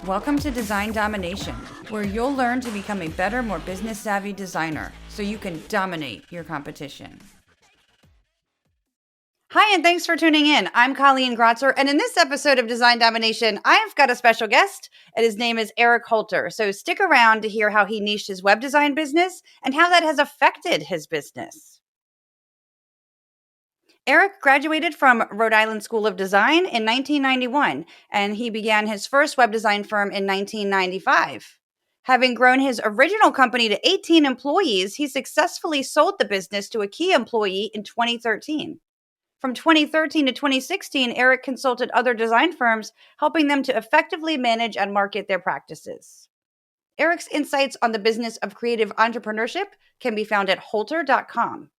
Welcome to Design Domination, where you'll learn to become a better, more business-savvy designer so you can dominate your competition. Hi, and thanks for tuning in. I'm Colleen Grotzer, and in this episode of Design Domination, I've got a special guest, and his name is Eric Holter. So stick around to hear how he niched his web design business and how that has affected his business. Eric graduated from Rhode Island School of Design in 1991, and he began his first web design firm in 1995. Having grown his original company to 18 employees, he successfully sold the business to a key employee in 2013. From 2013 to 2016, Eric consulted other design firms, helping them to effectively manage and market their practices. Eric's insights on the business of creative entrepreneurship can be found at holter.com.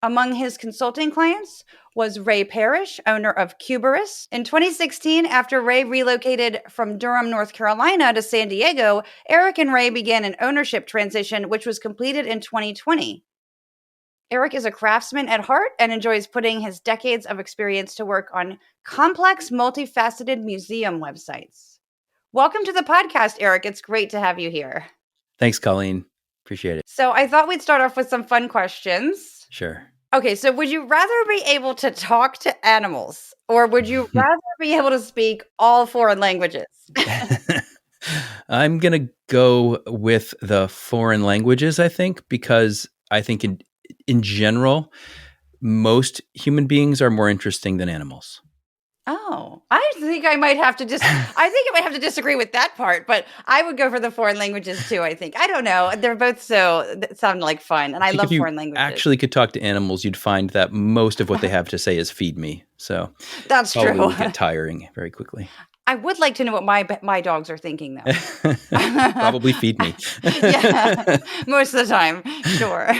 Among his consulting clients was Ray Parrish, owner of Cuberus. In 2016, after Ray relocated from Durham, North Carolina to San Diego, Eric and Ray began an ownership transition, which was completed in 2020. Eric is a craftsman at heart and enjoys putting his decades of experience to work on complex, multifaceted museum websites. Welcome to the podcast, Eric. It's great to have you here. Thanks, Colleen. Appreciate it. So I thought we'd start off with some fun questions. Sure. Okay, so would you rather be able to talk to animals or would you rather be able to speak all foreign languages? I'm going to go with the foreign languages, I think, because I think in general, most human beings are more interesting than animals. Oh, I think I might have to I might have to disagree with that part, but I would go for the foreign languages too, I think. I don't know. They're both sound like fun, and I love foreign languages. If you actually could talk to animals, you'd find that most of what they have to say is feed me. So that's true. It would get tiring very quickly. I would like to know what my dogs are thinking, though. Probably feed me. Yeah, most of the time, sure.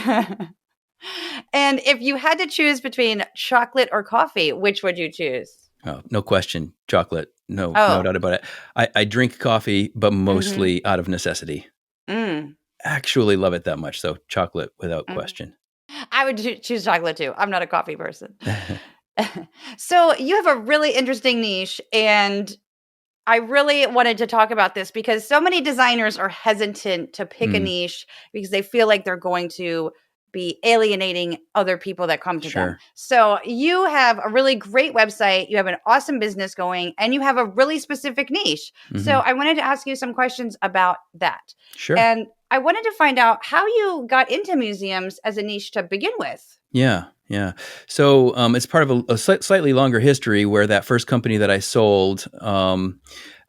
And if you had to choose between chocolate or coffee, which would you choose? Oh, no question. Chocolate. No doubt about it. I drink coffee, but mostly out of necessity. Actually love it that much. So chocolate without question. I would choose chocolate too. I'm not a coffee person. So you have a really interesting niche, and I really wanted to talk about this because so many designers are hesitant to pick a niche because they feel like they're going to be alienating other people that come to them. So you have a really great website, you have an awesome business going, and you have a really specific niche. So I wanted to ask you some questions about that. Sure. And I wanted to find out how you got into museums as a niche to begin with. Yeah. So it's part of a slightly longer history where that first company that I sold,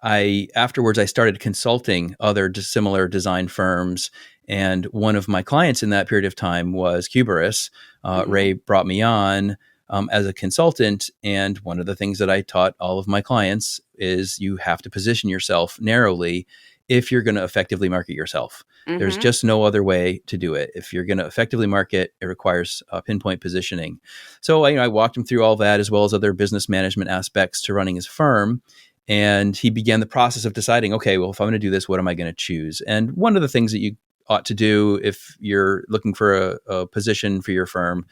afterwards I started consulting other similar design firms. And one of my clients in that period of time was Cuberus. Ray brought me on as a consultant. And one of the things that I taught all of my clients is you have to position yourself narrowly if you're going to effectively market yourself. There's just no other way to do it. If you're going to effectively market, it requires pinpoint positioning. So I walked him through all that as well as other business management aspects to running his firm. And he began the process of deciding, okay, well, if I'm going to do this, what am I going to choose? And one of the things that you ought to do if you're looking for a position for your firm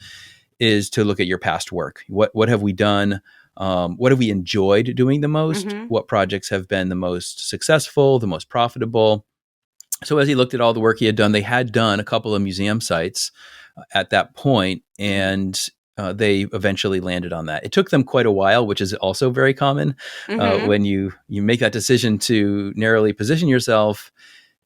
is to look at your past work. What have we done? What have we enjoyed doing the most? What projects have been the most successful, the most profitable? So as he looked at all the work he had done, they had done a couple of museum sites at that point, and they eventually landed on that. It took them quite a while, which is also very common. When you make that decision to narrowly position yourself,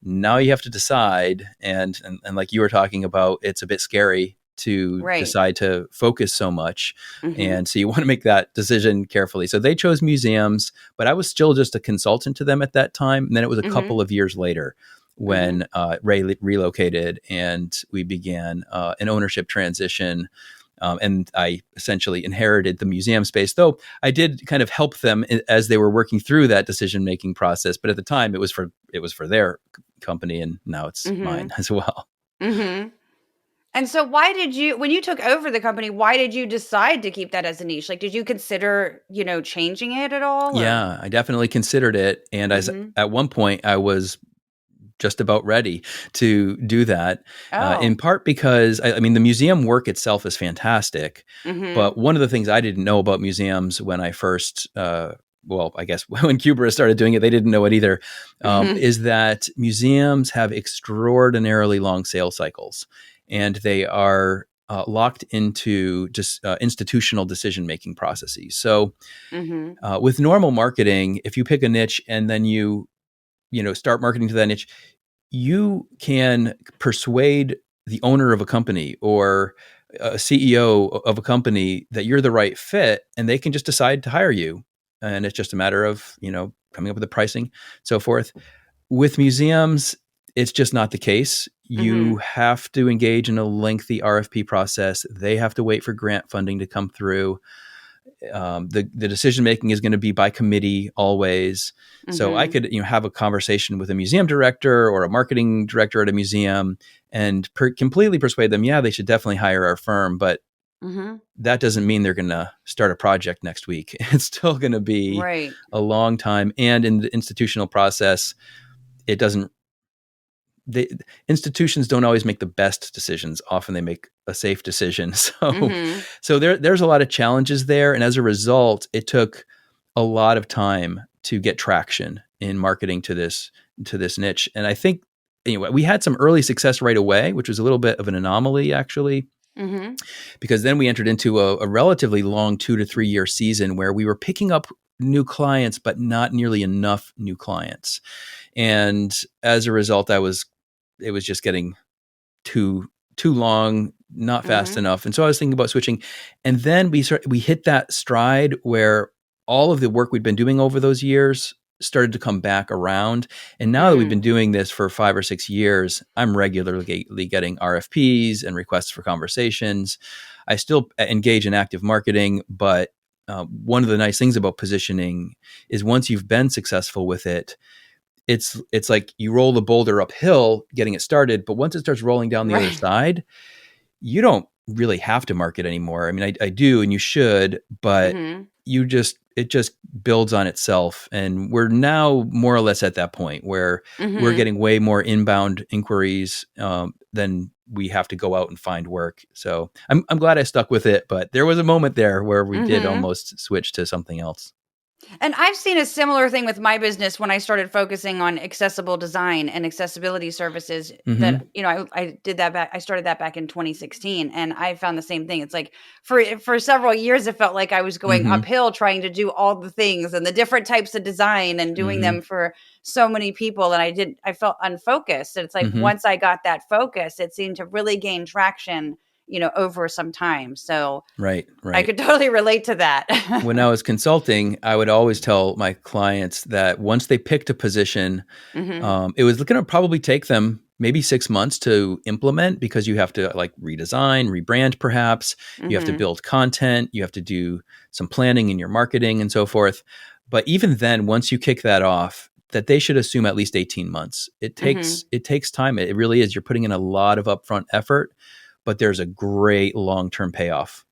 now you have to decide, and like you were talking about, it's a bit scary to decide to focus so much. And so you want to make that decision carefully. So they chose museums, but I was still just a consultant to them at that time. And then it was a couple of years later when Ray relocated and we began an ownership transition. And I essentially inherited the museum space, though I did kind of help them as they were working through that decision-making process. But at the time, it was for their company, and now it's mine as well. And so why did you, when you took over the company, why did you decide to keep that as a niche? Like, did you consider, changing it at all? Or? Yeah, I definitely considered it. And at one point, I was just about ready to do that. In part because, the museum work itself is fantastic. But one of the things I didn't know about museums when I first well, I guess when Kubrick started doing it, they didn't know it either, is that museums have extraordinarily long sales cycles, and they are locked into just institutional decision-making processes. So with normal marketing, if you pick a niche and then you start marketing to that niche, you can persuade the owner of a company or a CEO of a company that you're the right fit, and they can just decide to hire you. And it's just a matter of, coming up with the pricing, so forth. With museums, it's just not the case. You have to engage in a lengthy RFP process. They have to wait for grant funding to come through. The decision making is going to be by committee always. So I could have a conversation with a museum director or a marketing director at a museum and completely persuade them, yeah, they should definitely hire our firm, but that doesn't mean they're going to start a project next week. It's still going to be a long time. And in the institutional process, it doesn't. Institutions don't always make the best decisions. Often they make a safe decision. So there's a lot of challenges there. And as a result, it took a lot of time to get traction in marketing to this niche. And I think, anyway, we had some early success right away, which was a little bit of an anomaly, actually, because then we entered into a relatively long 2 to 3 year season where we were picking up new clients, but not nearly enough new clients. And as a result, it was just getting too long, not fast enough. And so I was thinking about switching. And then we hit that stride where all of the work we'd been doing over those years started to come back around. And now that we've been doing this for 5 or 6 years, I'm regularly getting RFPs and requests for conversations. I still engage in active marketing, but one of the nice things about positioning is once you've been successful with it, it's like you roll the boulder uphill getting it started, but once it starts rolling down the other side, you don't really have to market anymore. I mean, I do, and you should, but it just builds on itself. And we're now more or less at that point where we're getting way more inbound inquiries than we have to go out and find work. So I'm glad I stuck with it, but there was a moment there where we did almost switch to something else. And I've seen a similar thing with my business when I started focusing on accessible design and accessibility services that, I did that I started that back in 2016, and I found the same thing. It's like for several years, it felt like I was going uphill trying to do all the things and the different types of design and doing them for so many people. And I felt unfocused. And it's like, once I got that focus, it seemed to really gain traction over some time. So right. I could totally relate to that. When I was consulting, I would always tell my clients that once they picked a position, it was going to probably take them maybe 6 months to implement, because you have to like redesign, rebrand, perhaps. You have to build content. You have to do some planning in your marketing and so forth. But even then, once you kick that off, that they should assume at least 18 months. It takes time. It really is. You're putting in a lot of upfront effort, but there's a great long-term payoff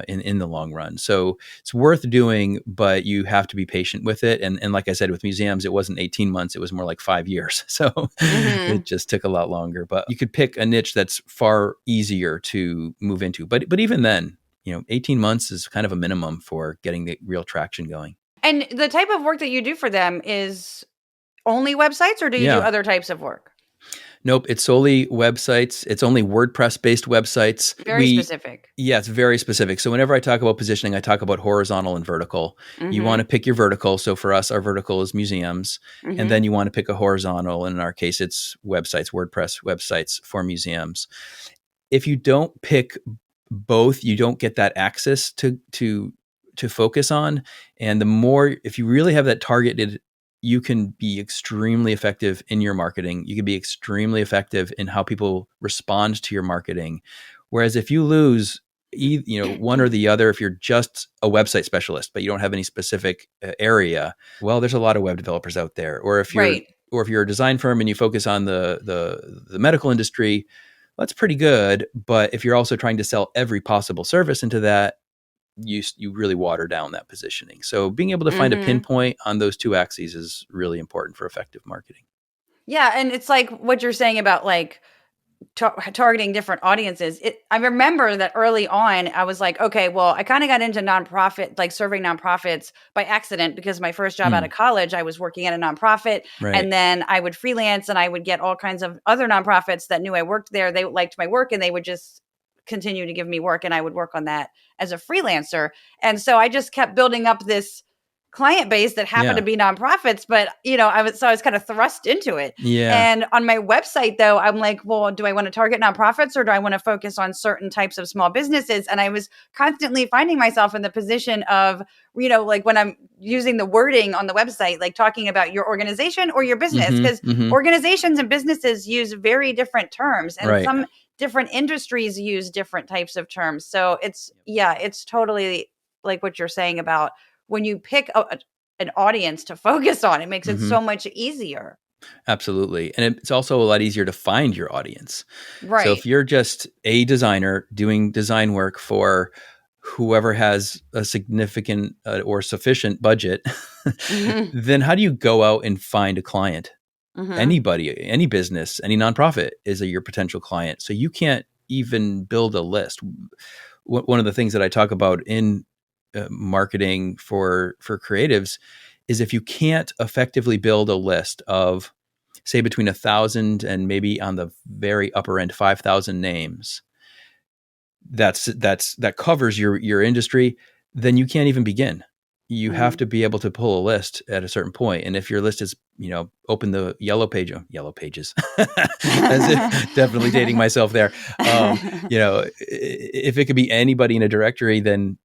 in the long run. So it's worth doing, but you have to be patient with it. And like I said, with museums, it wasn't 18 months. It was more like 5 years. So it just took a lot longer. But you could pick a niche that's far easier to move into. But even then, 18 months is kind of a minimum for getting the real traction going. And the type of work that you do for them is only websites, or do you do other types of work? Nope, it's solely websites. It's only WordPress-based websites. Very specific. Yeah, it's very specific. So whenever I talk about positioning, I talk about horizontal and vertical. You want to pick your vertical. So for us, our vertical is museums. And then you want to pick a horizontal. And in our case, it's websites, WordPress websites for museums. If you don't pick both, you don't get that access to focus on. And the more, if you really have that targeted, you can be extremely effective in your marketing. You can be extremely effective in how people respond to your marketing. Whereas if you lose, one or the other, if you're just a website specialist, but you don't have any specific area, well, there's a lot of web developers out there. Or if you're a design firm and you focus on the medical industry, that's pretty good. But if you're also trying to sell every possible service into that, you really water down that positioning. So being able to find a pinpoint on those two axes is really important for effective marketing. Yeah. And it's like what you're saying about like targeting different audiences. I remember that early on, I was like, okay, well, I kind of got into nonprofit, like serving nonprofits by accident because my first job out of Mm, college, I was working at a nonprofit, right. and then I would freelance and I would get all kinds of other nonprofits that knew I worked there. They liked my work and they would just continue to give me work, and I would work on that as a freelancer. And so I just kept building up this client base that happened to Yeah. be nonprofits, but I was kind of thrust into it. Yeah. And on my website, though, I'm like, well, do I want to target nonprofits or do I want to focus on certain types of small businesses? And I was constantly finding myself in the position of, like when I'm using the wording on the website, like talking about your organization or your business, Hmm. because Hmm. organizations and businesses use very different terms, and Right. some different industries use different types of terms. So it's totally like what you're saying about when you pick an audience to focus on, it makes it Hmm. so much easier. Absolutely. And it's also a lot easier to find your audience. So if Right. you're just a designer doing design work for whoever has a significant or sufficient budget, Mhm. then how do you go out and find a client? Mhm. Anybody, any business, any nonprofit is your potential client. So you can't even build a list. One of the things that I talk about in marketing for creatives is if you can't effectively build a list of, say, between 1,000 and maybe on the very upper end 5,000 names, that covers your industry, then you can't even begin. You have Mhm. to be able to pull a list at a certain point. And if your list is, open the yellow pages, as if, definitely dating myself there. If it could be anybody in a directory, then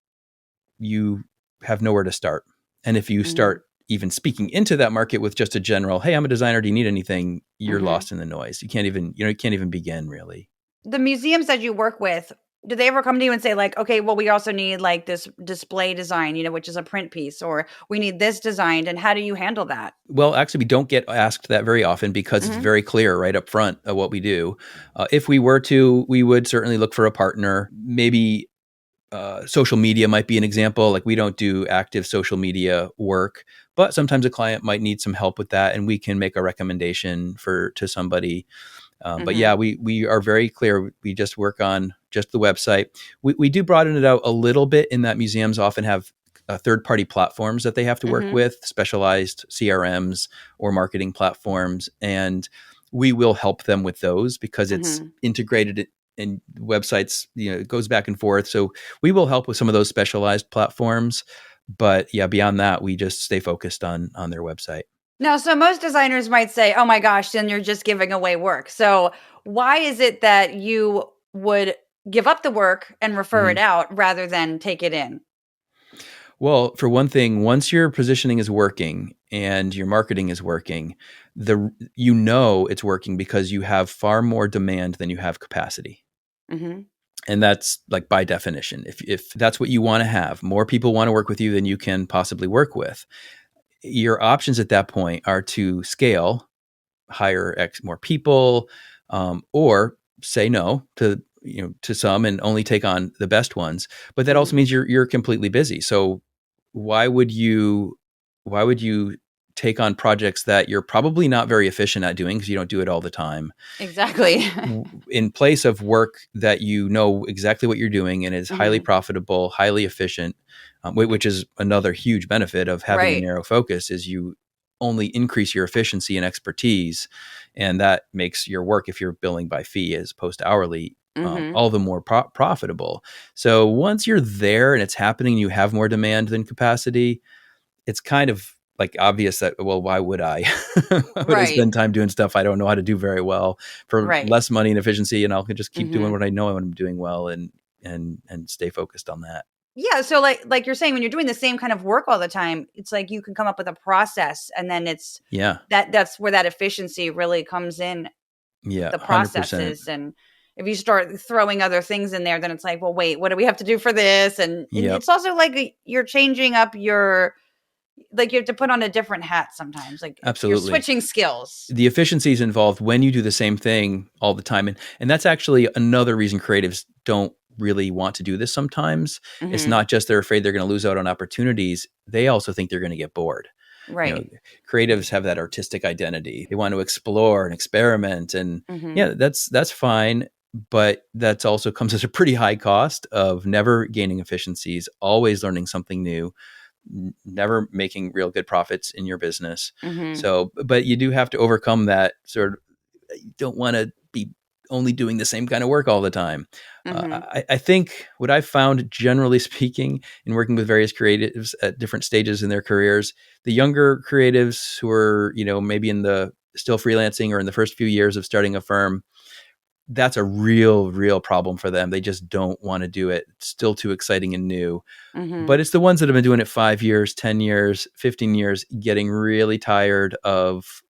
you have nowhere to start. And if you Mhm. start even speaking into that market with just a general, "Hey, I'm a designer. Do you need anything?" You're Mhm. lost in the noise. You can't even begin really. The museums that you work with, do they ever come to you and say like, "Okay, well, we also need like this display design, which is a print piece, or we need this designed," and how do you handle that? Well, actually, we don't get asked that very often because it's Mhm. very clear right up front of what we do. If we were to, we would certainly look for a partner. Maybe social media might be an example. Like, we don't do active social media work, but sometimes a client might need some help with that, and we can make a recommendation to somebody. But yeah, Mhm. we are very clear. We just work on just the website. We do broaden it out a little bit in that museums often have third party platforms that they have to work Mhm. with, specialized CRMs or marketing platforms, and we will help them with those because it's Mhm. integrated in websites. It goes back and forth. So we will help with some of those specialized platforms. But yeah, beyond that, we just stay focused on their website. Now, so most designers might say, "Oh my gosh, then you're just giving away work." So, why is it that you would give up the work and refer it Mhm. out rather than take it in? Well, for one thing, once your positioning is working and your marketing is working, it's working because you have far more demand than you have capacity. Mhm. And that's like by definition. If that's what you want to have, more people want to work with you than you can possibly work with. Your options at that point are to scale, hire X more people, or say no to some and only take on the best ones. But that also Mhm. means you're completely busy. So why would you why would you take on projects that you're probably not very efficient at doing because you don't do it all the time, Exactly. in place of work that you know exactly what you're doing and is highly Mhm. profitable, highly efficient, which is another huge benefit of having a Right. narrow focus, is you only increase your efficiency and expertise, and that makes your work, if you're billing by fee as opposed to hourly, Mhm. all the more profitable. So once you're there and it's happening, you have more demand than capacity. It's kind of like obvious that, well, why would I? Why would I Right. spend time doing stuff I don't know how to do very well for Right. less money and efficiency, and I'll just keep doing Mhm. what I know I'm doing well, and stay focused on that. Yeah, so like you're saying, when you're doing the same kind of work all the time, it's like you can come up with a process, and then it's Yeah, that's where that efficiency really comes in with yeah, the 100%. processes. And if you start throwing other things in there, then it's like, well, wait, what do we have to do for this? And Yep, it's also like you're changing up your, like, you have to put on a different hat sometimes. Like you're absolutely. switching skills. The efficiencies involved when you do the same thing all the time, and that's actually another reason creatives don't really want to do this sometimes. It's Mhm. not just they're afraid they're going to lose out on opportunities, they also think they're going to get bored. Right. Creatives have that artistic identity. They want to explore and experiment, and Mhm. yeah, that's fine. But that also comes at a pretty high cost of never gaining efficiencies, always learning something new, never making real good profits in your business. Mhm. So, but you do have to overcome that sort of, you don't want to be only doing the same kind of work all the time. Mhm. I think what I've found, generally speaking, in working with various creatives at different stages in their careers, the younger creatives who are, maybe in the still freelancing or in the first few years of starting a firm, that's a real problem for them. They just don't want to do it. It's still too exciting and new. But Mhm. it's the ones that have been doing it 5 years, 10 years, 15 years, getting really tired of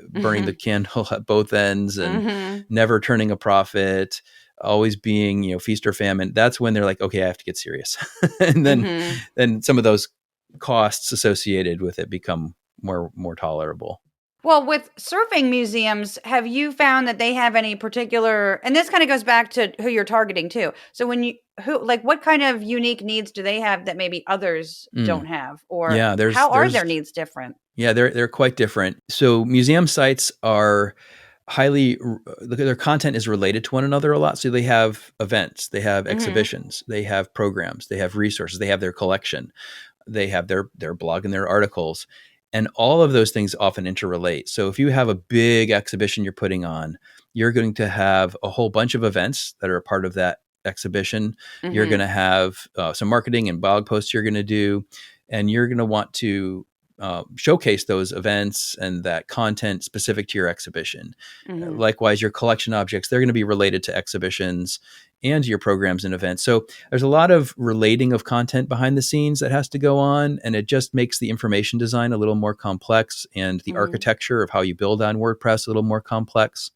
burning the Mhm. candle at both ends and Mhm. never turning a profit, always being, feast or famine. That's when they're like, okay, I have to get serious. And Mhm. then some of those costs associated with it become more tolerable. Well, with surfing museums, have you found that they have any particular, and this kind of goes back to who you're targeting too. So when you who like what kind of unique needs do they have that maybe others don't Mm. have, or Yeah, how are their needs different? yeah, they're quite different. So museum sites are their content is related to one another a lot. So they have events, they have Mhm. exhibitions, they have programs, they have resources, they have their collection, they have their blog and their articles, and all of those things often interrelate. So if you have a big exhibition you're putting on, you're going to have a whole bunch of events that are a part of that exhibition. You're going Mhm. to have some marketing and blog posts you're going to do, and you're going to want to showcase those events and that content specific to your exhibition. Mhm. Likewise, your collection objects, they're going to be related to exhibitions and your programs and events. So there's a lot of relating of content behind the scenes that has to go on, and it just makes the information design a little more complex and the Mhm. architecture of how you build on WordPress a little more complex.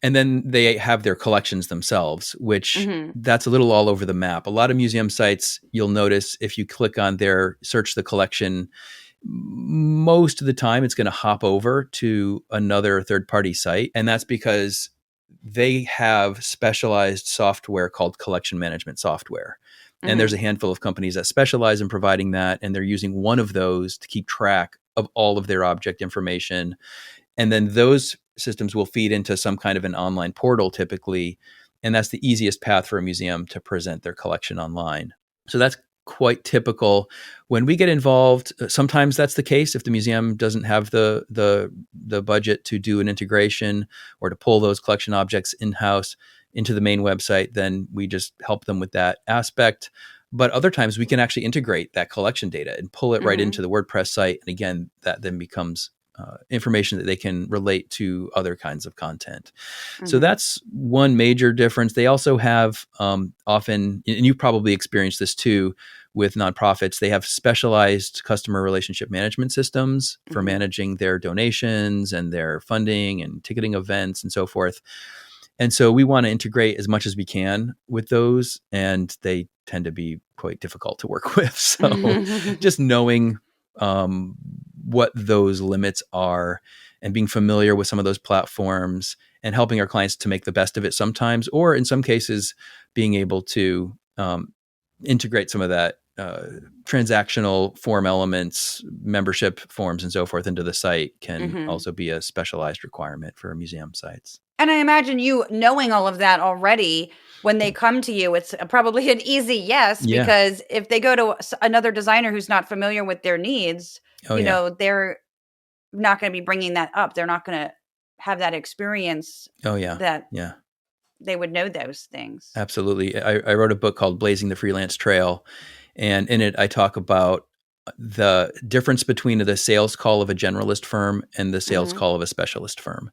And then they have their collections themselves, which Mhm. that's a little all over the map. A lot of museum sites, you'll notice if you click on their search the collection, most of the time it's going to hop over to another third party site. And that's because they have specialized software called collection management software. And there's Mhm. a handful of companies that specialize in providing that. And they're using one of those to keep track of all of their object information. And then those systems will feed into some kind of an online portal typically. And that's the easiest path for a museum to present their collection online. So that's quite typical. When we get involved, sometimes that's the case if the museum doesn't have the budget to do an integration or to pull those collection objects in-house into the main website, then we just help them with that aspect. But other times we can actually integrate that collection data and pull it right Mhm. into the WordPress site. And again, that then becomes information that they can relate to other kinds of content. So Mhm. that's one major difference. They also have often, and you've probably experienced this too with nonprofits, they have specialized customer relationship management systems for Mhm. managing their donations and their funding and ticketing events and so forth. And so we want to integrate as much as we can with those, and they tend to be quite difficult to work with. So Mhm. just knowing um, what those limits are and being familiar with some of those platforms and helping our clients to make the best of it sometimes, or in some cases, being able to integrate some of that transactional form elements, membership forms, and so forth into the site can Mhm. also be a specialized requirement for museum sites. And I imagine you knowing all of that already, when they come to you, it's probably an easy yes, Yeah. because if they go to another designer who's not familiar with their needs, Oh, yeah. they're not going to be bringing that up. They're not going to have that experience Oh, yeah. that Yeah. they would know those things. Absolutely. I wrote a book called Blazing the Freelance Trail. And in it, I talk about the difference between the sales call of a generalist firm and the sales Mhm. call of a specialist firm.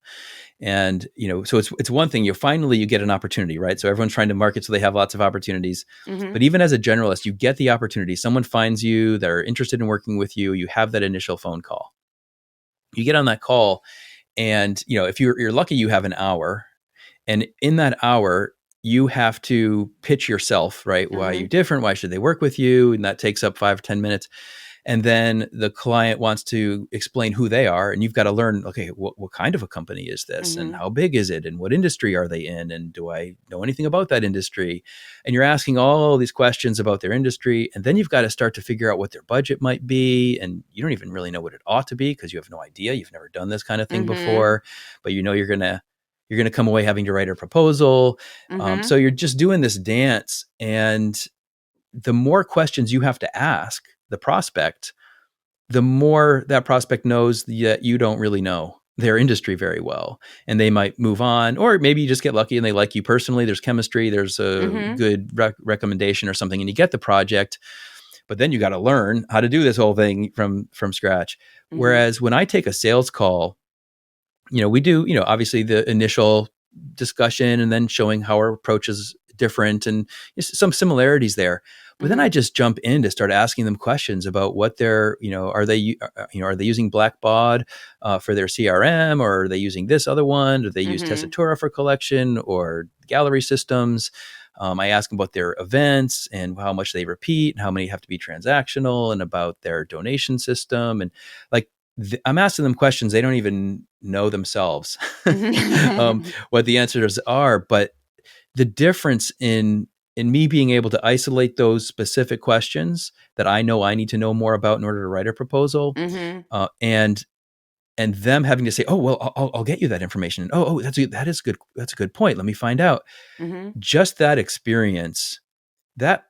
And, so it's one thing, you get an opportunity, right? So everyone's trying to market so they have lots of opportunities. Mhm. But even as a generalist, you get the opportunity. Someone finds you, they're interested in working with you, you have that initial phone call. You get on that call, and, if you're lucky, you have an hour. And in that hour, you have to pitch yourself, right? Why are you Mhm. different? Why should they work with you? And that takes up 5 or 10 minutes. And then the client wants to explain who they are, and you've got to learn, okay, what kind of a company is this, and Mhm. how big is it, and what industry are they in, and do I know anything about that industry? And you're asking all these questions about their industry, and then you've got to start to figure out what their budget might be, and you don't even really know what it ought to be because you have no idea. You've never done this kind of thing Mhm. before, but you know you're gonna come away having to write a proposal. So Mhm. you're just doing this dance, and the more questions you have to ask the prospect, the more that prospect knows that you don't really know their industry very well, and they might move on, or maybe you just get lucky and they like you personally. There's chemistry, there's a Mhm. good recommendation or something, and you get the project. But then you got to learn how to do this whole thing from scratch. Mhm. Whereas when I take a sales call, we do, obviously the initial discussion and then showing how our approach is different and some similarities there. But then I Mhm. just jump in to start asking them questions about what they're, are they using Blackbaud for their CRM, or are they using this other one? Do they use Mhm. Tessitura for collection or gallery systems? I ask them about their events and how much they repeat and how many have to be transactional, and about their donation system. And like, I'm asking them questions they don't even know themselves Mhm. what the answers are. But the difference in me being able to isolate those specific questions that I know I need to know more about in order to write a proposal, Mhm. and them having to say, "Oh, well, I'll get you that information." And, "Oh, that is good. That's a good point. Let me find out." Mhm. Just that experience, that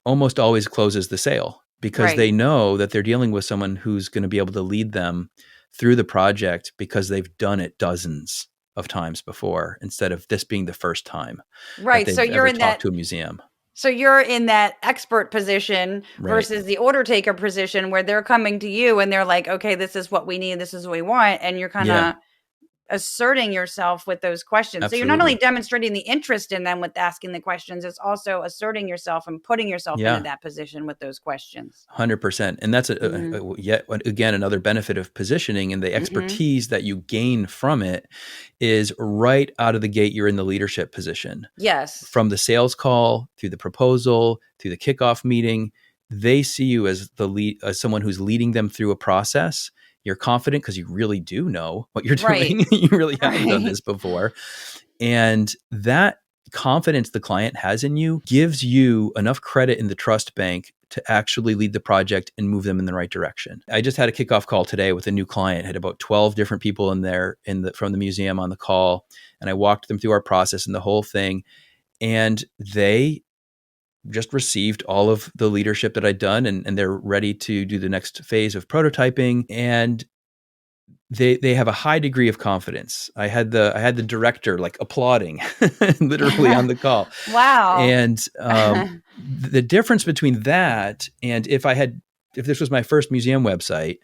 almost always closes the sale, because Right. they know that they're dealing with someone who's going to be able to lead them through the project because they've done it dozens of times before, instead of this being the first time that Right. they've ever talked to a museum. So you're in that expert position Right. versus the order taker position where they're coming to you and they're like, "Okay, this is what we need. This is what we want." And you're kind Yeah, of asserting yourself with those questions. So you're not only absolutely. demonstrating the interest in them with asking the questions, it's also asserting yourself and putting yourself into Yeah. that position with those questions. 100%. And that's Mhm. yet again another benefit of positioning, and the Mhm. expertise that you gain from it is right out of the gate. You're in the leadership position. Yes. From the sales call through the proposal through the kickoff meeting, they see you as the lead, as someone who's leading them through a process. You're confident because you really do know what you're Right. doing. You really have done Right. this before. And that confidence the client has in you gives you enough credit in the trust bank to actually lead the project and move them in the right direction. I just had a kickoff call today with a new client, had about 12 different people in there from the museum on the call. And I walked them through our process and the whole thing. And they just received all of the leadership that I'd done, and they're ready to do the next phase of prototyping. And they have a high degree of confidence. I had the director like applauding literally on the call. Wow. And the difference between that and if this was my first museum website,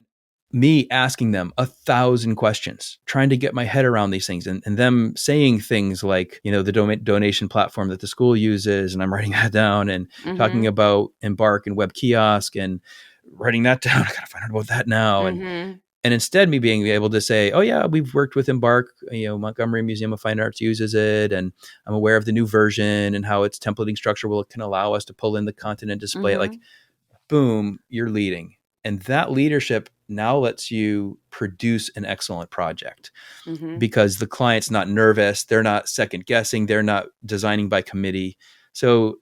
me asking them 1,000 questions, trying to get my head around these things, and them saying things like, the donation platform that the school uses, and I'm writing that down, and talking Mhm. about Embark and Web Kiosk, and writing that down. I gotta find out about that now. Mhm. And instead, me being able to say, "Oh yeah, we've worked with Embark. Montgomery Museum of Fine Arts uses it, and I'm aware of the new version and how its templating structure can allow us to pull in the content and display it." Like, Mhm. boom, you're leading. And that leadership now lets you produce an excellent project, Mhm. because the client's not nervous. They're not second guessing. They're not designing by committee. So,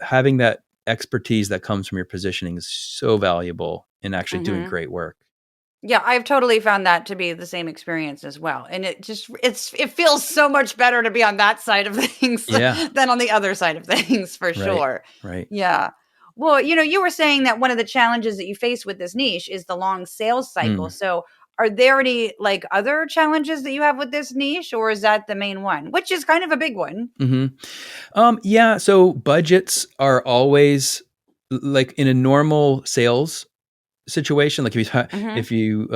having that expertise that comes from your positioning is so valuable in actually doing Mhm. great work. Yeah, I've totally found that to be the same experience as well. And it feels so much better to be on that side of things Yeah. than on the other side of things for Right. sure. Right. Yeah. Well, you were saying that one of the challenges that you face with this niche is the long sales cycle. Mm. So, are there any like other challenges that you have with this niche, or is that the main one, which is kind of a big one? Hmm. Yeah. So budgets are always, like, in a normal sales situation. Like, Mhm. if you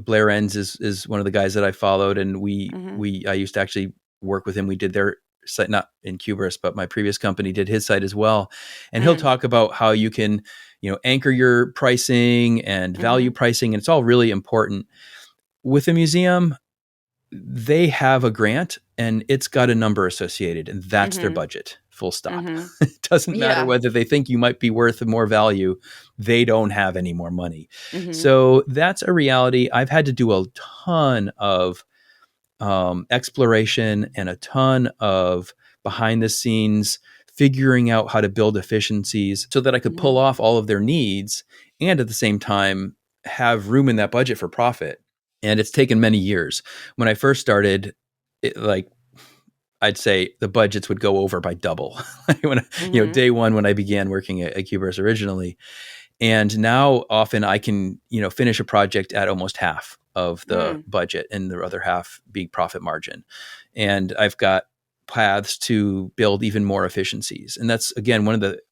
Blair Enns is one of the guys that I followed, and Mhm. I used to actually work with him. We did their site, not in Cuberus, but my previous company did his site as well. And he'll Mm. talk about how you can, anchor your pricing and value Mhm. pricing, and it's all really important. With a museum, they have a grant and it's got a number associated, and that's their Mhm. budget full stop. Mm-hmm. It doesn't matter Yeah. whether they think you might be worth more value. They don't have any more money. Mm-hmm. So that's a reality. I've had to do a ton of exploration and a ton of behind the scenes figuring out how to build efficiencies so that I could Mm-hmm. pull off all of their needs and at the same time have room in that budget for profit. And it's taken many years. When I first started, like I'd say the budgets would go over by double. Mm-hmm. Day one when I began working at Cuberus originally, and now often I can, finish a project at almost half of the Mm. budget and the other half being profit margin. And I've got paths to build even more efficiencies. And that's again,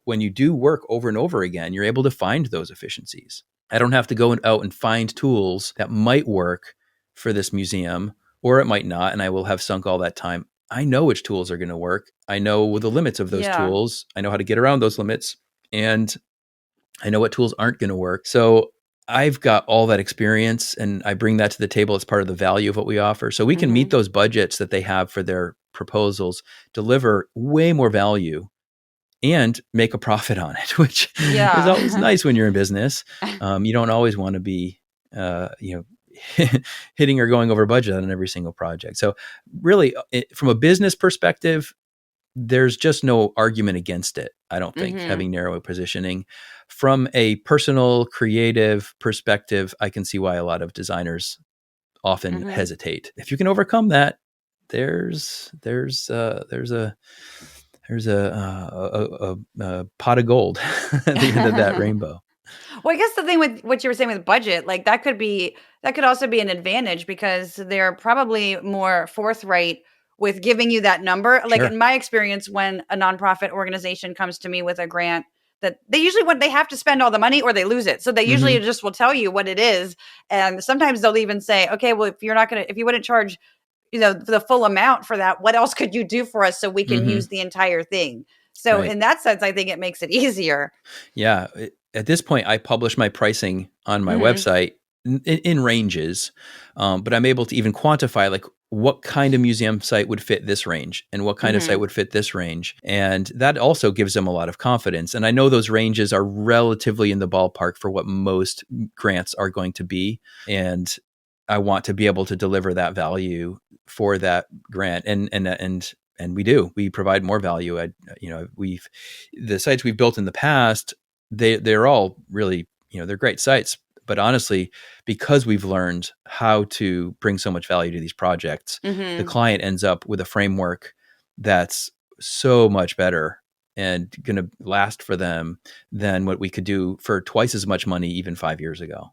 when you do work over and over again, you're able to find those efficiencies. I don't have to go out and find tools that might work for this museum or it might not. And I will have sunk all that time. I know which tools are going to work. I know the limits of those Yeah. tools. I know how to get around those limits. And I know what tools aren't going to work. So I've got all that experience and I bring that to the table as part of the value of what we offer. So we can Mm-hmm. meet those budgets that they have for their proposals, deliver way more value and make a profit on it, which is always Yeah. nice when you're in business. You don't always want to be, hitting or going over budget on every single project. So really from a business perspective, there's just no argument against it, I don't think, Mm-hmm. having narrow positioning. From a personal, creative perspective, I can see why a lot of designers often Mm-hmm. hesitate. If you can overcome that, there's a pot of gold at the end of that rainbow. Well, I guess the thing with what you were saying with budget, like that could also be an advantage because they're probably more forthright with giving you that number. Like in Sure. my experience, when a nonprofit organization comes to me with a grant, that they usually when they have to spend all the money or they lose it. So they usually Hmm. just will tell you what it is. And sometimes they'll even say, okay, well, if you wouldn't charge, the full amount for that, what else could you do for us so we can use Hmm. the entire thing? So Right. in that sense, I think it makes it easier. Yeah. At this point, I publish my pricing on my Hmm. website in ranges, but I'm able to even quantify like what kind of museum site would fit this range and what kind of site Hmm. would fit this range. And that also gives them a lot of confidence. And I know those ranges are relatively in the ballpark for what most grants are going to be. And I want to be able to deliver that value for that grant. And we do. We provide more value. The sites we've built in the past, they're all really, they're great sites. But honestly, because we've learned how to bring so much value to these projects, the Hmm. client ends up with a framework that's so much better and going to last for them than what we could do for twice as much money even 5 years ago.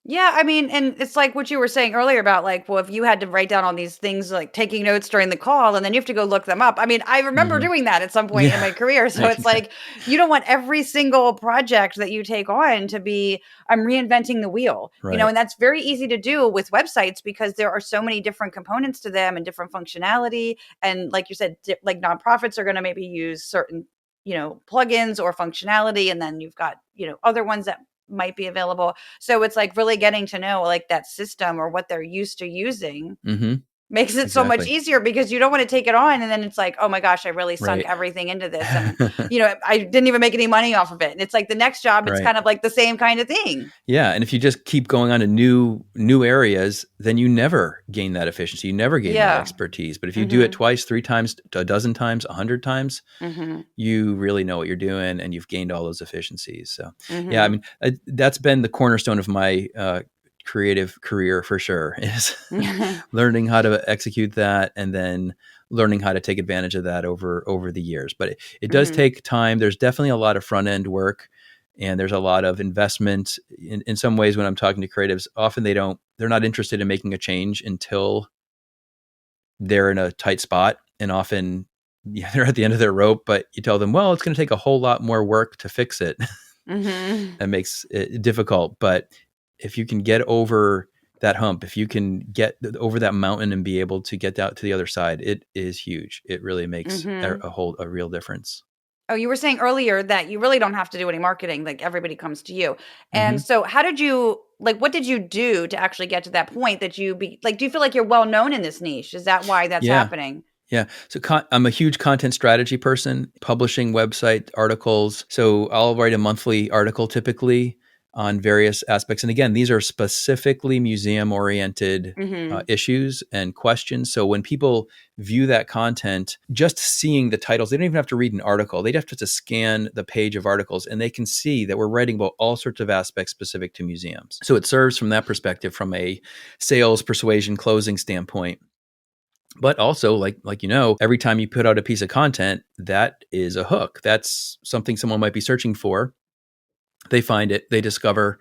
Yeah, I mean, and it's like what you were saying earlier about like, well, if you had to write down all these things, like taking notes during the call, and then you have to go look them up. I mean, I remember Hmm. doing that at some point in Yeah, my career. So it's exactly. like, you don't want every single project that you take on to be, I'm reinventing the wheel, Right. and that's very easy to do with websites because there are so many different components to them and different functionality. And like you said, like nonprofits are going to maybe use certain, plugins or functionality. And then you've got, other ones that might be available. So it's like really getting to know like that system or what they're used to using Hmm. makes it so much Exactly. easier because you don't want to take it on and then it's like, oh my gosh, I really sunk Right. everything into this and I didn't even make any money off of it. And it's like the next job, it's Right. kind of like the same kind of thing. Yeah, and if you just keep going on to new areas, then you never gain that efficiency. You never gain that Yeah. expertise. But if you do it Mhm. twice, three times, a dozen times, 100 times, Mhm. you really know what you're doing, and you've gained all those efficiencies. So, yeah, I Mhm. mean, that's been the cornerstone of my creative career for sure. Is learning how to execute that, and then learning how to take advantage of that over the years. But it does Mhm. take time. There's definitely a lot of front end work and there's a lot of investment in some ways. When I'm talking to creatives, often they're not interested in making a change until they're in a tight spot, and often they're at the end of their rope, but you tell them, well, it's going to take a whole lot more work to fix it. Mhm. That makes it difficult. But if you can get over that hump, if you can get over that mountain and be able to get out to the other side, it is huge. It really makes Mhm. a real difference. Oh, you were saying earlier that you really don't have to do any marketing, like everybody comes to you. And Hmm. so how did you like what did you do to actually get to that point that you be like do you feel like you're well known in this niche? Is that why that's Yeah. happening? Yeah. So I'm a huge content strategy person, publishing website articles. So I'll write a monthly article typically on various aspects. And again, these are specifically museum oriented Mm-hmm. issues and questions. So when people view that content, just seeing the titles, they don't even have to read an article. They'd have to scan the page of articles and they can see that we're writing about all sorts of aspects specific to museums. So it serves from that perspective, from a sales, persuasion, closing standpoint. But also, every time you put out a piece of content, that is a hook. That's something someone might be searching for. They find it, they discover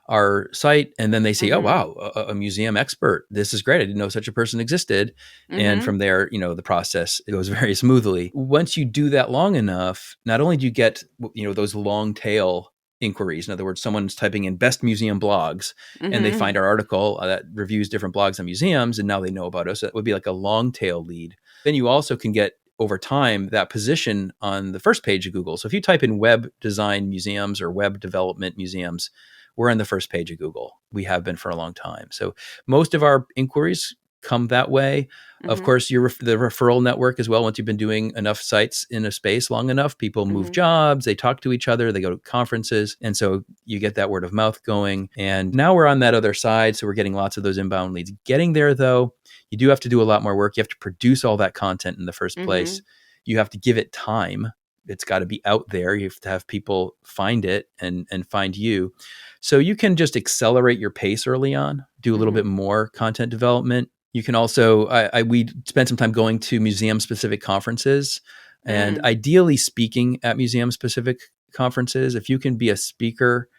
our site, and then they say, "Oh, Mm-hmm. wow, a museum expert. This is great. I didn't know such a person existed." And Mm-hmm. from there, the process, it goes very smoothly. Once you do that long enough, not only do you get, those long tail inquiries. In other words, someone's typing in best museum blogs and they Mm-hmm. find our article that reviews different blogs on museums, and now they know about us. That would be like a long tail lead. Then you also can get, over time, that position on the first page of Google. So if you type in web design museums or web development museums, we're on the first page of Google. We have been for a long time. So most of our inquiries come that way. Of Mm-hmm. course, the referral network as well. Once you've been doing enough sites in a space long enough, people move Mm-hmm. jobs, they talk to each other, they go to conferences. And so you get that word of mouth going. And now we're on that other side. So we're getting lots of those inbound leads. Getting there, though, you do have to do a lot more work. You have to produce all that content in the first Mm-hmm. place. You have to give it time. It's got to be out there. You have to have people find it and find you. So you can just accelerate your pace early on, do a little Mm-hmm. bit more content development. You can also, we spend some time going to museum specific conferences, and Mm. ideally speaking at museum specific conferences. If you can be a speaker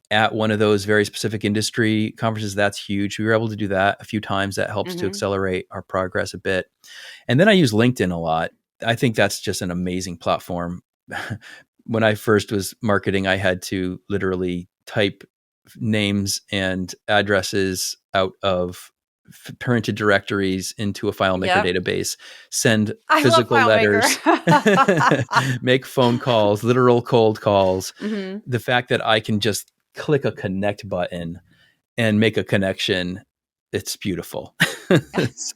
at one of those very specific industry conferences, that's huge. We were able to do that a few times. That helps to Mm-hmm. accelerate our progress a bit. And then I use LinkedIn a lot. I think that's just an amazing platform. When I first was marketing, I had to literally type names and addresses out of parented directories into a FileMaker Yep. database, send I love physical FileMaker. letters, make phone calls, literal cold calls. Mm-hmm. The fact that I can just click a connect button and make a connection, it's beautiful. So,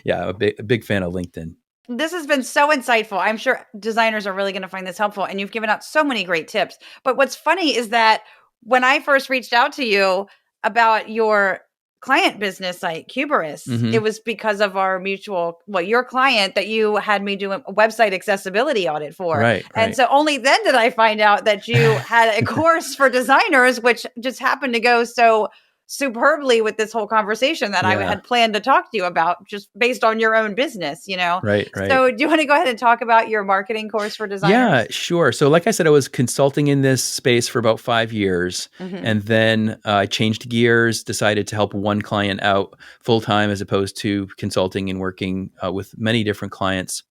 yeah, a big fan of LinkedIn. This has been so insightful. I'm sure designers are really going to find this helpful, and you've given out so many great tips. But what's funny is that when I first reached out to you about your client business site, Cuberus, it Mm-hmm. was because of our mutual, well, your client that you had me do a website accessibility audit for. Right, And right. so only then did I find out that you had a course for designers, which just happened to go so superbly with this whole conversation that I Yeah, had planned to talk to you about just based on your own business, you know? right, right. So do you want to go ahead and talk about your marketing course for Yeah, designers? sure. So, like I said, I was consulting in this space for about 5 years. Mhm. And then I changed gears, decided to help one client out full time as opposed to consulting and working with many different clients.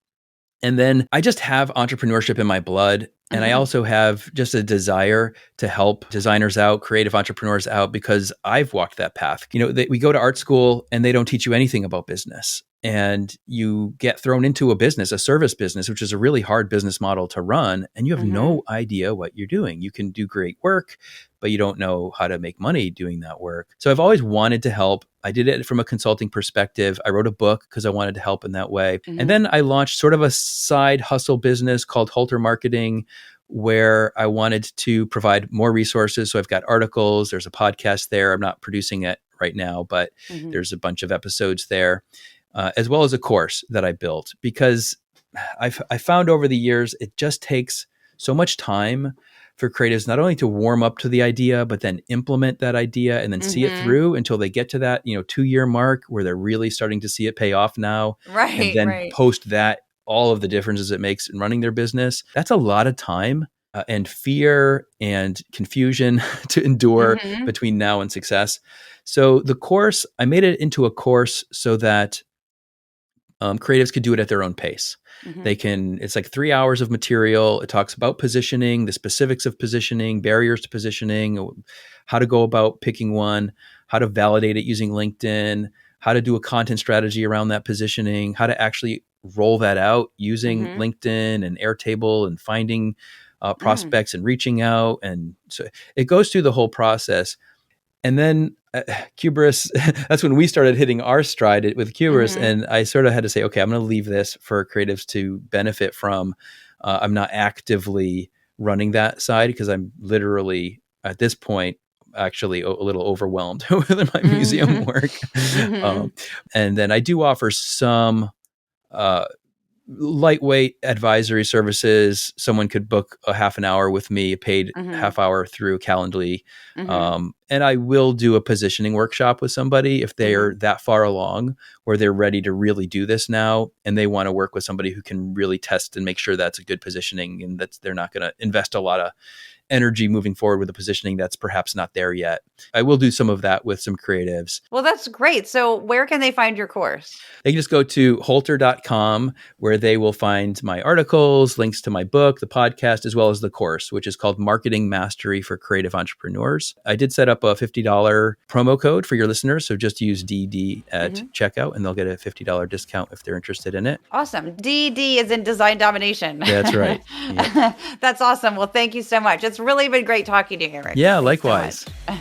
And then I just have entrepreneurship in my blood. And I Mhm. also have just a desire to help designers out, creative entrepreneurs out, because I've walked that path. We go to art school and they don't teach you anything about business. And you get thrown into a business, a service business, which is a really hard business model to run. And you have Mhm. no idea what you're doing. You can do great work, but you don't know how to make money doing that work. So I've always wanted to help. I did it from a consulting perspective. I wrote a book because I wanted to help in that way. And Mhm. then I launched sort of a side hustle business called Holter Marketing, where I wanted to provide more resources. So I've got articles, there's a podcast there. I'm not producing it right now, but Mhm. there's a bunch of episodes there, as well as a course that I built, because I found over the years it just takes so much time for creatives not only to warm up to the idea, but then implement that idea and then see it Mhm. through until they get to that 2-year mark where they're really starting to see it pay off now, and Right, then right. post that, all of the differences it makes in running their business. That's a lot of time and fear and confusion to endure Mhm. between now and success. So the course, I made it into a course so that creatives could do it at their own pace. Mhm. It's like 3 hours of material. It talks about positioning, the specifics of positioning, barriers to positioning, how to go about picking one, how to validate it using LinkedIn, how to do a content strategy around that positioning, how to actually roll that out using Mhm. LinkedIn and Airtable and finding Mm. prospects and reaching out. And so it goes through the whole process. And then Kubernetes, that's when we started hitting our stride with Kubernetes. Mhm. And I sort of had to say, okay, I'm going to leave this for creatives to benefit from. I'm not actively running that side because I'm literally at this point actually a little overwhelmed with my museum Mhm. work. Mhm. And then I do offer some uh, lightweight advisory services. Someone could book a half an hour with me, a paid Mhm. half hour through Calendly. Mhm. And I will do a positioning workshop with somebody if they are Mhm. that far along where they're ready to really do this now. And they want to work with somebody who can really test and make sure that's a good positioning and that they're not going to invest a lot of energy moving forward with a positioning that's perhaps not there yet. I will do some of that with some creatives. Well, that's great. So, where can they find your course? They can just go to holter.com where they will find my articles, links to my book, the podcast, as well as the course, which is called Marketing Mastery for Creative Entrepreneurs. I did set up a $50 promo code for your listeners. So just use DD at Mhm. checkout and they'll get a $50 discount if they're interested in it. Awesome. DD is in design domination. That's right. Yep. That's awesome. Well, thank you so much. It's really been great talking to you, Eric. Yeah, Thanks so likewise. much.